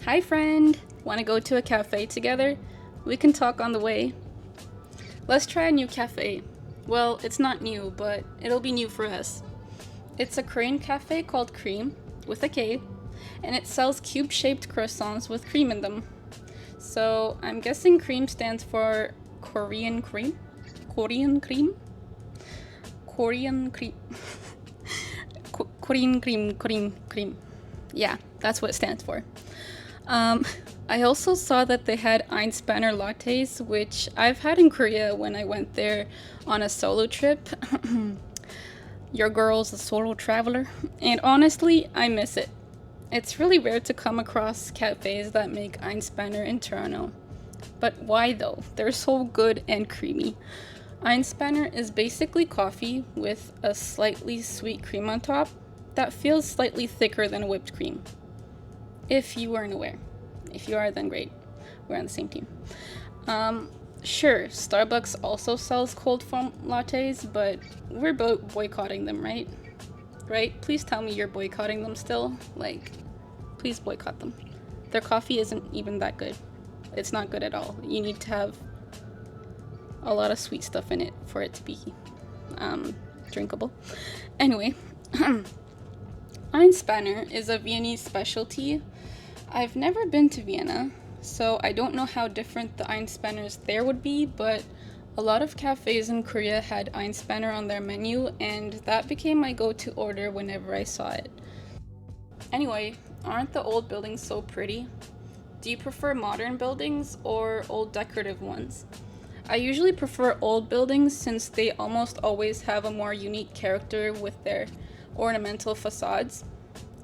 Hi friend, wanna go to a cafe together? We can talk on the way. Let's try a new cafe. Well, it's not new, but it'll be new for us. It's a Korean cafe called Kream, with a K, and it sells cube-shaped croissants with cream in them. So I'm guessing cream stands for Korean cream? Korean cream? Korean cream. Korean cream. Yeah, that's what it stands for. I also saw that they had Einspänner lattes, which I've had in Korea when I went there on a solo trip. Your girl's a solo traveler, and honestly, I miss it. It's really rare to come across cafes that make Einspänner in Toronto. But why though? They're so good and creamy. Einspänner is basically coffee with a slightly sweet cream on top that feels slightly thicker than whipped cream. If you weren't aware. If you are, then great. We're on the same team. Sure, Starbucks also sells cold foam lattes, but we're boycotting them, right? Right? Please tell me you're boycotting them still. Please boycott them. Their coffee isn't even that good. It's not good at all. You need to have a lot of sweet stuff in it for it to be drinkable. Anyway, Einspänner is a Viennese specialty. I've never been to Vienna, so I don't know how different the Einspanners there would be, but a lot of cafes in Korea had Einspänner on their menu, and that became my go-to order whenever I saw it. Anyway, aren't the old buildings so pretty? Do you prefer modern buildings or old decorative ones? I usually prefer old buildings since they almost always have a more unique character with their ornamental facades.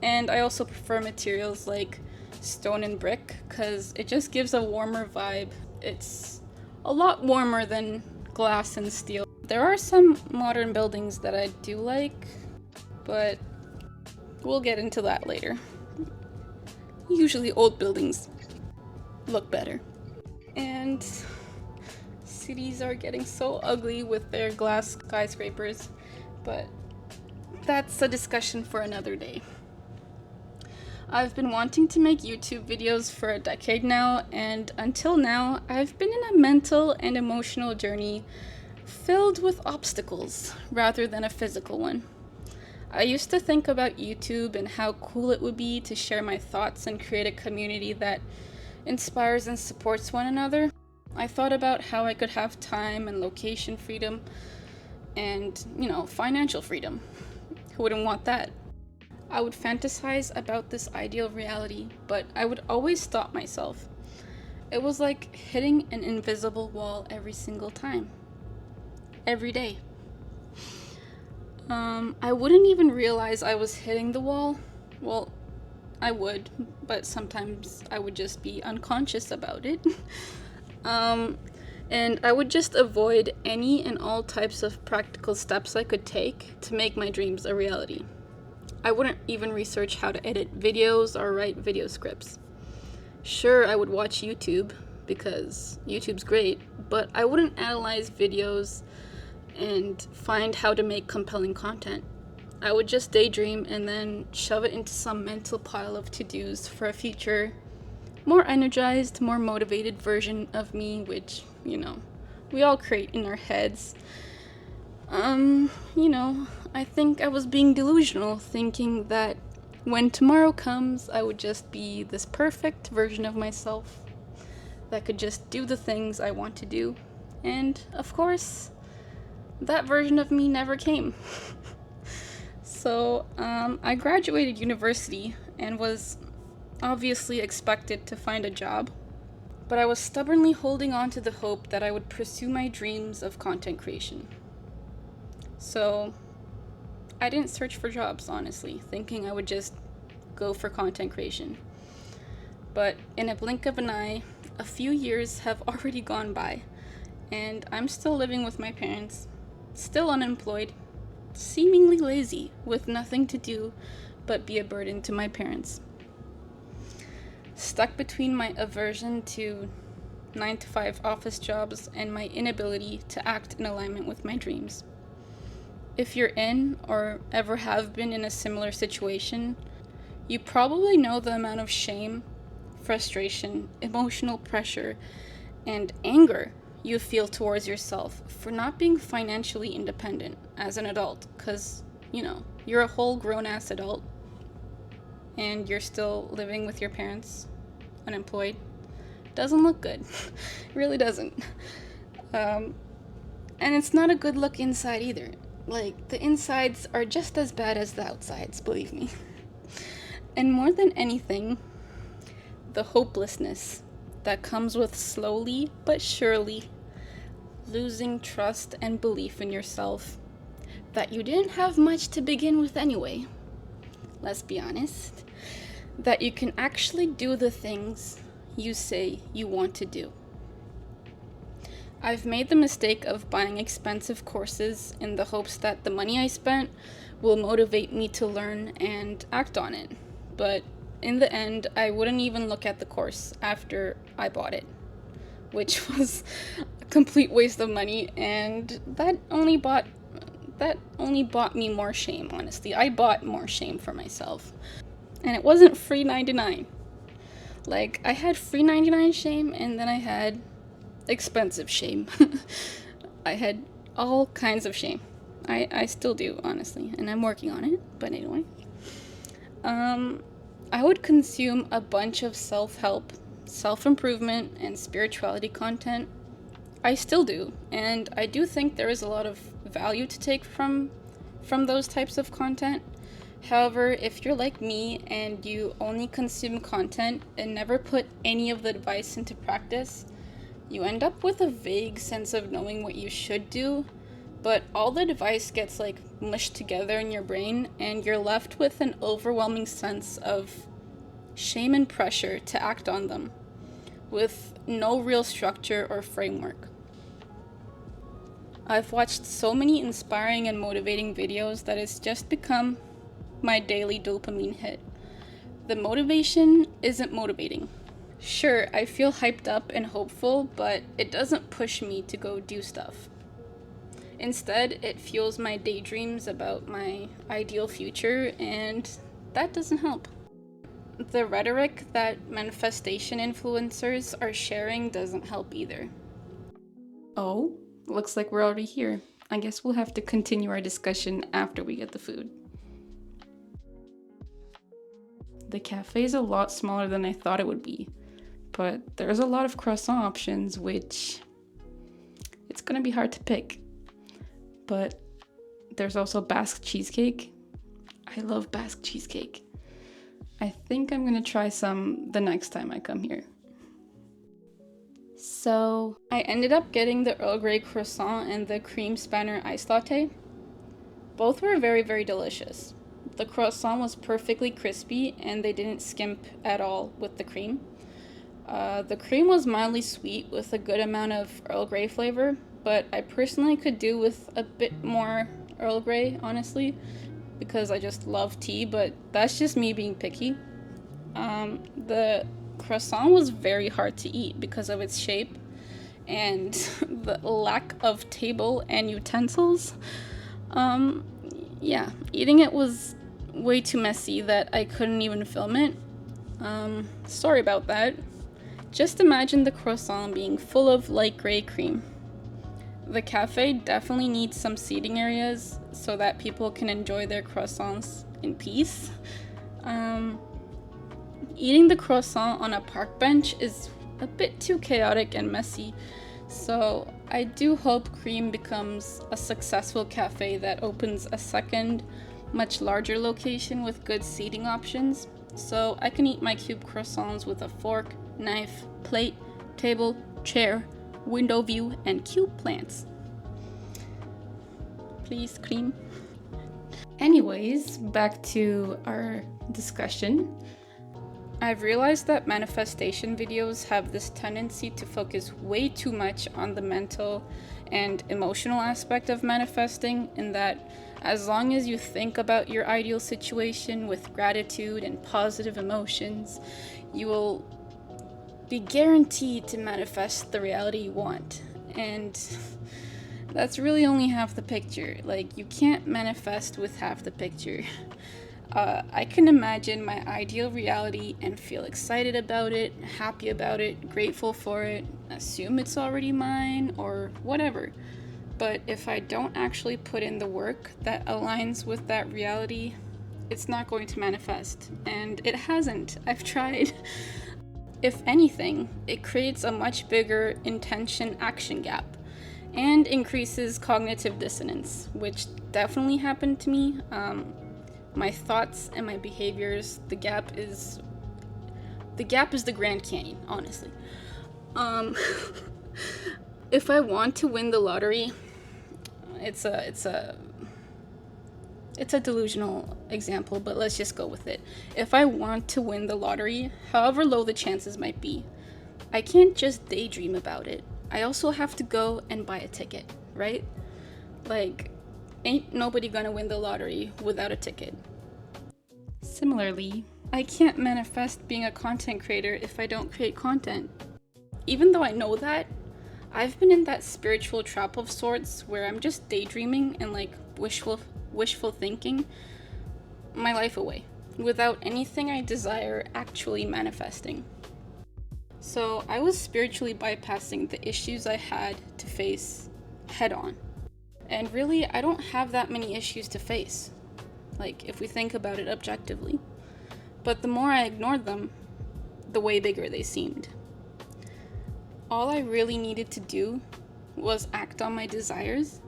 And I also prefer materials like stone and brick because it just gives a warmer vibe. It's a lot warmer than glass and steel. There are some modern buildings that I do like, but we'll get into that later. Usually old buildings look better. And cities are getting so ugly with their glass skyscrapers, but that's a discussion for another day. I've been wanting to make YouTube videos for a decade now, and until now, I've been in a mental and emotional journey filled with obstacles rather than a physical one. I used to think about YouTube and how cool it would be to share my thoughts and create a community that inspires and supports one another. I thought about how I could have time and location freedom and, financial freedom. Who wouldn't want that? I would fantasize about this ideal reality, but I would always stop myself. It was like hitting an invisible wall every single time. Every day. I wouldn't even realize I was hitting the wall. Well, I would, but sometimes I would just be unconscious about it. And I would just avoid any and all types of practical steps I could take to make my dreams a reality. I wouldn't even research how to edit videos or write video scripts. Sure, I would watch YouTube, because YouTube's great, but I wouldn't analyze videos and find how to make compelling content. I would just daydream and then shove it into some mental pile of to-dos for a future, more energized, more motivated version of me, which, we all create in our heads. I think I was being delusional, thinking that when tomorrow comes, I would just be this perfect version of myself that could just do the things I want to do. And, of course, that version of me never came. So, I graduated university and was obviously expected to find a job, but I was stubbornly holding on to the hope that I would pursue my dreams of content creation. So, I didn't search for jobs, honestly, thinking I would just go for content creation. But in a blink of an eye, a few years have already gone by, and I'm still living with my parents, still unemployed, seemingly lazy, with nothing to do but be a burden to my parents. Stuck between my aversion to 9-to-5 office jobs and my inability to act in alignment with my dreams. If you're in or ever have been in a similar situation, you probably know the amount of shame, frustration, emotional pressure, and anger you feel towards yourself for not being financially independent as an adult, because, you're a whole grown-ass adult and you're still living with your parents, unemployed. Doesn't look good. It really doesn't. And it's not a good look inside either. Like, the insides are just as bad as the outsides, believe me. And more than anything, the hopelessness that comes with slowly but surely losing trust and belief in yourself that you didn't have much to begin with anyway. Let's be honest. That you can actually do the things you say you want to do. I've made the mistake of buying expensive courses in the hopes that the money I spent will motivate me to learn and act on it. But in the end, I wouldn't even look at the course after I bought it, which was a complete waste of money, and that only bought me more shame, honestly. I bought more shame for myself. And it wasn't free 99. Like, I had free 99 shame, and then I had expensive shame. I had all kinds of shame. I still do, honestly, and I'm working on it, but anyway. I would consume a bunch of self-help, self-improvement, and spirituality content. I still do, and I do think there is a lot of value to take from those types of content. However, if you're like me and you only consume content and never put any of the advice into practice, you end up with a vague sense of knowing what you should do, but all the advice gets like mushed together in your brain and you're left with an overwhelming sense of shame and pressure to act on them, with no real structure or framework. I've watched so many inspiring and motivating videos that it's just become my daily dopamine hit. The motivation isn't motivating. Sure, I feel hyped up and hopeful, but it doesn't push me to go do stuff. Instead, it fuels my daydreams about my ideal future, and that doesn't help. The rhetoric that manifestation influencers are sharing doesn't help either. Oh, looks like we're already here. I guess we'll have to continue our discussion after we get the food. The cafe is a lot smaller than I thought it would be, but there's a lot of croissant options, which it's gonna be hard to pick. But there's also Basque cheesecake. I love Basque cheesecake. I think I'm gonna try some the next time I come here. So I ended up getting the Earl Grey croissant and the cream spanner iced latte. Both were very, very delicious. The croissant was perfectly crispy and they didn't skimp at all with the cream. The cream was mildly sweet with a good amount of Earl Grey flavor, but I personally could do with a bit more Earl Grey, honestly, because I just love tea, but that's just me being picky. The croissant was very hard to eat because of its shape and the lack of table and utensils. Yeah, eating it was way too messy that I couldn't even film it. Sorry about that. Just imagine the croissant being full of light gray cream. The cafe definitely needs some seating areas so that people can enjoy their croissants in peace. Eating the croissant on a park bench is a bit too chaotic and messy, so I do hope Kream becomes a successful cafe that opens a second, much larger location with good seating options, so I can eat my cube croissants with a fork, knife, plate, table, chair, window view, and cute plants. Please, Kream. Anyways, back to our discussion. I've realized that manifestation videos have this tendency to focus way too much on the mental and emotional aspect of manifesting, in that as long as you think about your ideal situation with gratitude and positive emotions, you will be guaranteed to manifest the reality you want. And that's really only half the picture. Like, you can't manifest with half the picture. I can imagine my ideal reality and feel excited about it, happy about it, grateful for it, assume it's already mine, or whatever. But if I don't actually put in the work that aligns with that reality, it's not going to manifest. And it hasn't. I've tried. If anything, it creates a much bigger intention action gap and increases cognitive dissonance, which definitely happened to me. My thoughts and my behaviors, the gap is the Grand Canyon, honestly. Um, if I want to win the lottery, it's a delusional example, but let's just go with it. If I want to win the lottery, however low the chances might be, I can't just daydream about it. I also have to go and buy a ticket, right? Like, ain't nobody gonna win the lottery without a ticket. Similarly, I can't manifest being a content creator if I don't create content. Even though I know that, I've been in that spiritual trap of sorts where I'm just daydreaming and like wishful thinking my life away without anything I desire actually manifesting. So I was spiritually bypassing the issues I had to face head on. And really, I don't have that many issues to face, like if we think about it objectively. But the more I ignored them, the way bigger they seemed. All I really needed to do was act on my desires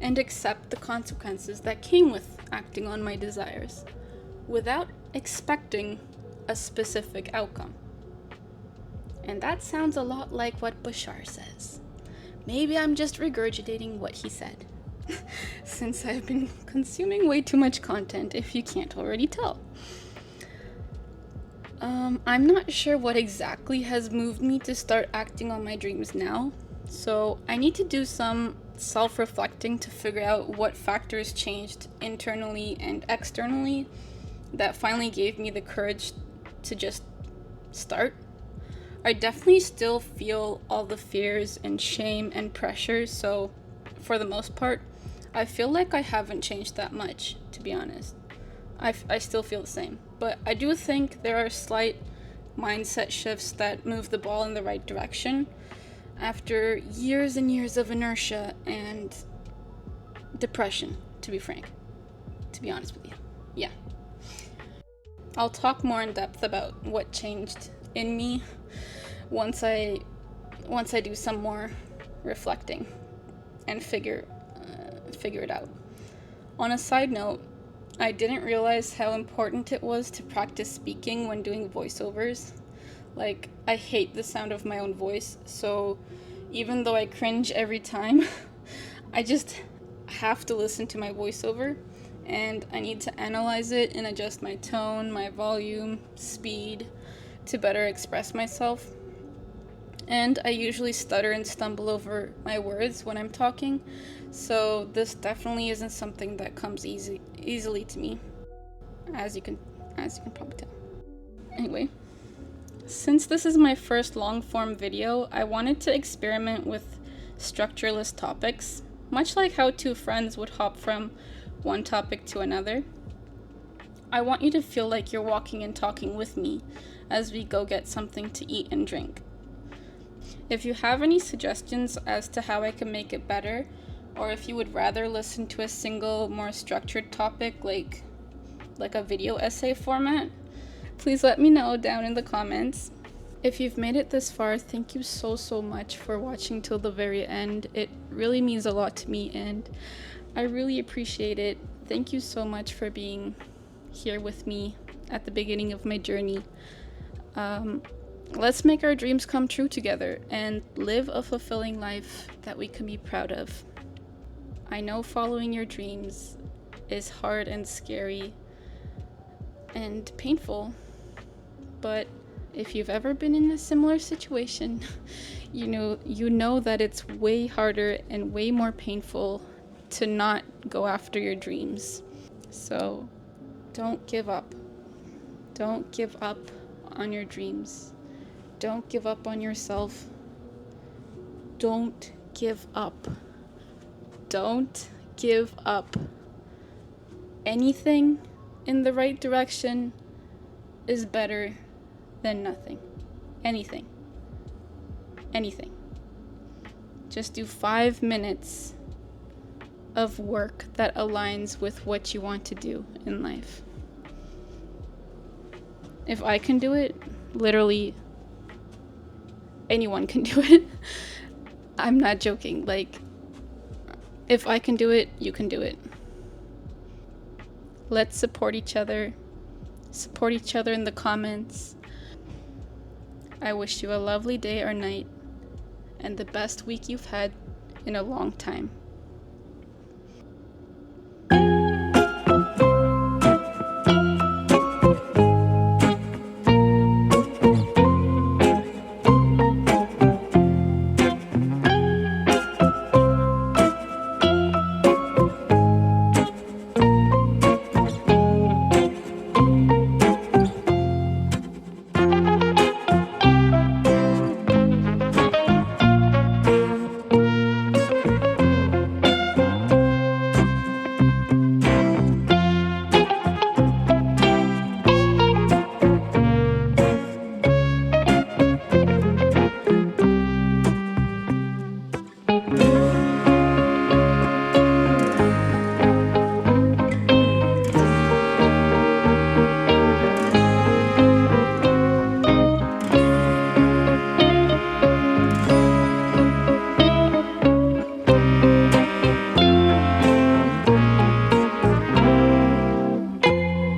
and accept the consequences that came with acting on my desires without expecting a specific outcome. And that sounds a lot like what Bashar says. Maybe I'm just regurgitating what he said, since I've been consuming way too much content, if you can't already tell. I'm not sure what exactly has moved me to start acting on my dreams now, so I need to do some self-reflecting to figure out what factors changed internally and externally that finally gave me the courage to just start. I definitely still feel all the fears and shame and pressure, so for the most part, I feel like I haven't changed that much, to be honest. I still feel the same, but I do think there are slight mindset shifts that move the ball in the right direction after years and years of inertia and depression, to be frank, to be honest with you. Yeah. I'll talk more in depth about what changed in me once I do some more reflecting and figure it out. On a side note, I didn't realize how important it was to practice speaking when doing voiceovers. Like, I hate the sound of my own voice, so even though I cringe every time, I just have to listen to my voiceover, and I need to analyze it and adjust my tone, my volume, speed, to better express myself. And I usually stutter and stumble over my words when I'm talking, so this definitely isn't something that comes easily to me, as you can probably tell. Anyway, since this is my first long-form video, I wanted to experiment with structureless topics, much like how two friends would hop from one topic to another. I want you to feel like you're walking and talking with me as we go get something to eat and drink. If you have any suggestions as to how I can make it better, or if you would rather listen to a single, more structured topic like a video essay format, please let me know down in the comments. If you've made it this far, thank you so much for watching till the very end. It really means a lot to me and I really appreciate it. Thank you so much for being here with me at the beginning of my journey. Let's make our dreams come true together and live a fulfilling life that we can be proud of. I know following your dreams is hard and scary and painful, but if you've ever been in a similar situation, you know that it's way harder and way more painful to not go after your dreams. So don't give up. Don't give up on your dreams. Don't give up on yourself. Don't give up. Don't give up. Anything in the right direction is better than nothing. Anything. Anything. Just do 5 minutes of work that aligns with what you want to do in life. If I can do it, literally anyone can do it. I'm not joking. Like, if I can do it, you can do it. Let's support each other. Support each other in the comments. I wish you a lovely day or night and the best week you've had in a long time.